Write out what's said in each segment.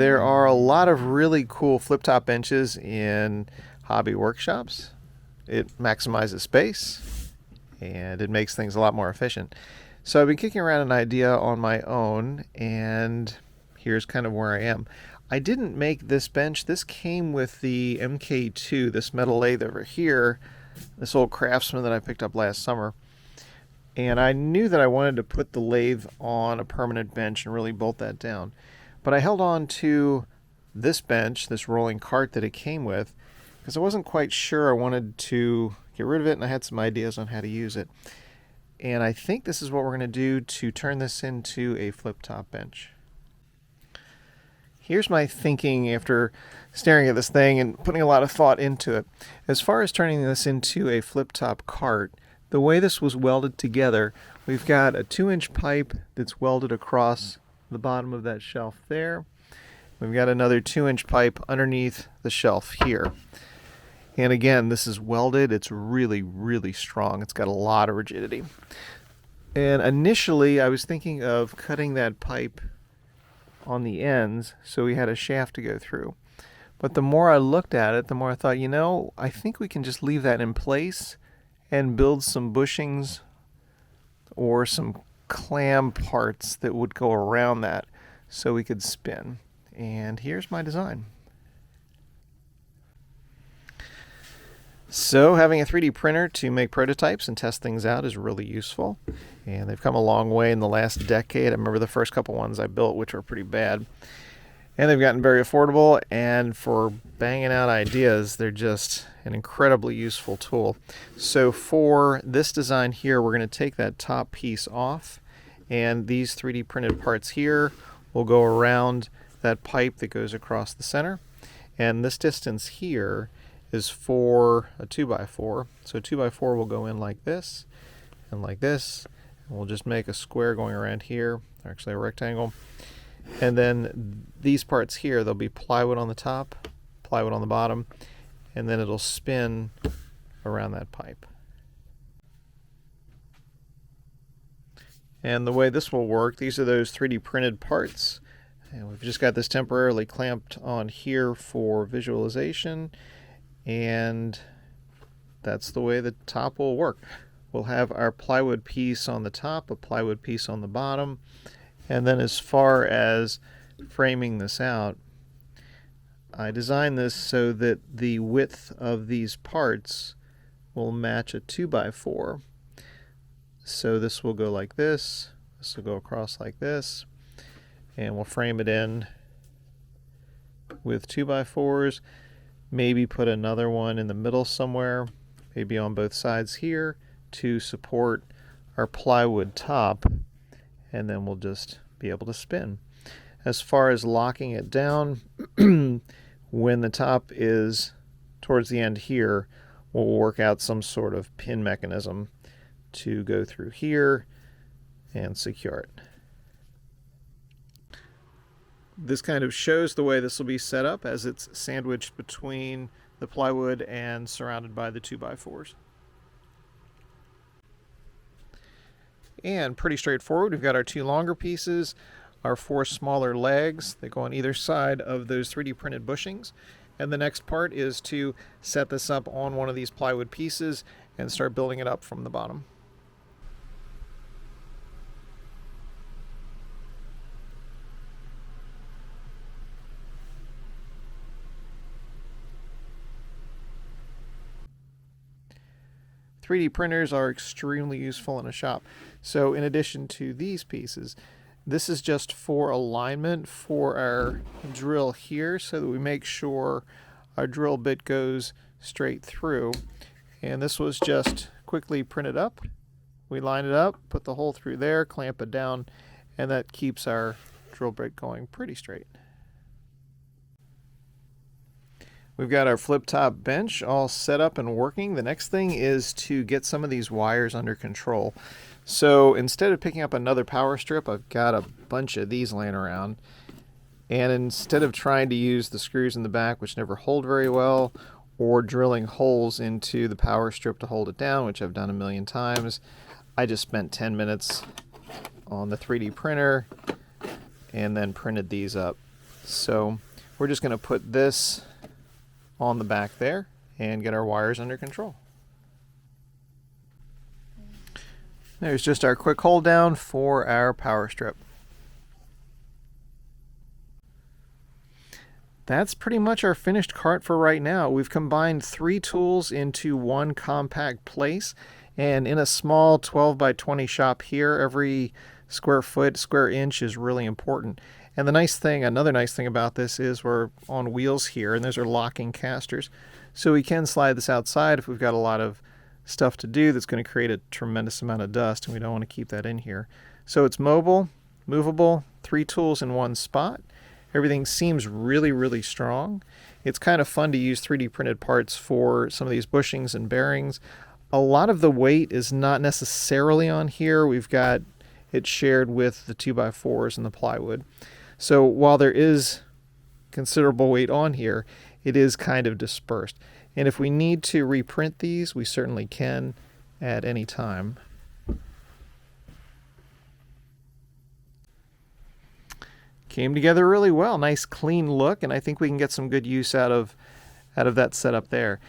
There are a lot of really cool flip-top benches in hobby workshops. It maximizes space and it makes things a lot more efficient. So I've been kicking around an idea on my own, and here's kind of where I am. I didn't make this bench. This came with the MK2, this metal lathe over here, this old Craftsman that I picked up last summer. And I knew that I wanted to put the lathe on a permanent bench and really bolt that down. But I held on to this bench, this rolling cart that it came with, because I wasn't quite sure. I wanted to get rid of it, and I had some ideas on how to use it. And I think this is what we're going to do to turn this into a flip-top bench. Here's my thinking after staring at this thing and putting a lot of thought into it. As far as turning this into a flip-top cart, the way this was welded together, we've got a 2-inch pipe that's welded across the bottom of that shelf there. We've got another 2-inch pipe underneath the shelf here. And again, this is welded. It's really, really strong. It's got a lot of rigidity. And initially, I was thinking of cutting that pipe on the ends so we had a shaft to go through. But the more I looked at it, the more I thought, I think we can just leave that in place and build some bushings or some clam parts that would go around that so we could spin. And here's my design. So having a 3D printer to make prototypes and test things out is really useful. And they've come a long way in the last decade. I remember the first couple ones I built, which were pretty bad. And they've gotten very affordable, and for banging out ideas, they're just an incredibly useful tool. So for this design here, we're going to take that top piece off, and these 3D printed parts here will go around that pipe that goes across the center. And this distance here is for a 2x4. So 2x4 will go in like this and like this. And we'll just make a square going around here, or actually a rectangle. And then these parts here, there'll be plywood on the top, plywood on the bottom, and then it'll spin around that pipe. And the way this will work, these are those 3D printed parts. And we've just got this temporarily clamped on here for visualization. And that's the way the top will work. We'll have our plywood piece on the top, a plywood piece on the bottom, and then as far as framing this out, I designed this so that the width of these parts will match a 2x4. So this will go like this will go across like this, and we'll frame it in with 2x4s. Maybe put another one in the middle somewhere, maybe on both sides here to support our plywood top, and then we'll just be able to spin. As far as locking it down, when the top is towards the end here, we'll work out some sort of pin mechanism to go through here and secure it. This kind of shows the way this will be set up as it's sandwiched between the plywood and surrounded by the 2x4s. And pretty straightforward. We've got our 2 longer pieces, our 4 smaller legs that go on either side of those 3D printed bushings. And the next part is to set this up on one of these plywood pieces and start building it up from the bottom. .3D printers are extremely useful in a shop. So in addition to these pieces, this is just for alignment for our drill here so that we make sure our drill bit goes straight through. And this was just quickly printed up. We line it up, put the hole through there, clamp it down, and that keeps our drill bit going pretty straight. We've got our flip-top bench all set up and working. The next thing is to get some of these wires under control. So instead of picking up another power strip, I've got a bunch of these laying around. And instead of trying to use the screws in the back, which never hold very well, or drilling holes into the power strip to hold it down, which I've done a million times, I just spent 10 minutes on the 3D printer and then printed these up So we're just going to put this on the back there and get our wires under control. There's just our quick hold down for our power strip. That's pretty much our finished cart for right now. We've combined 3 tools into one compact place, and in a small 12 by 20 shop here, every square foot, square inch is really important. And the nice thing, another nice thing about this is we're on wheels here, and those are locking casters. So we can slide this outside if we've got a lot of stuff to do that's going to create a tremendous amount of dust, and we don't want to keep that in here. So it's mobile, movable, 3 tools in one spot. Everything seems really, really strong. It's kind of fun to use 3D printed parts for some of these bushings and bearings. A lot of the weight is not necessarily on here. We've got it shared with the 2x4s and the plywood. So while there is considerable weight on here, it is kind of dispersed. And if we need to reprint these, we certainly can at any time. Came together really well. Nice clean look, and I think we can get some good use out of that setup there.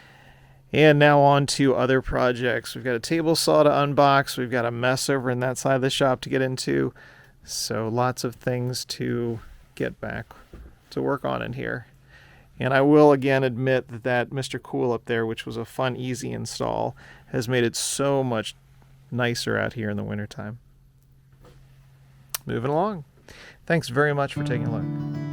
And now on to other projects. We've got a table saw to unbox. We've got a mess over in that side of the shop to get into. So lots of things to get back to work on in here. And I will again admit that Mr. Cool up there, which was a fun, easy install, has made it so much nicer out here in the wintertime. Moving along. Thanks very much for taking a look.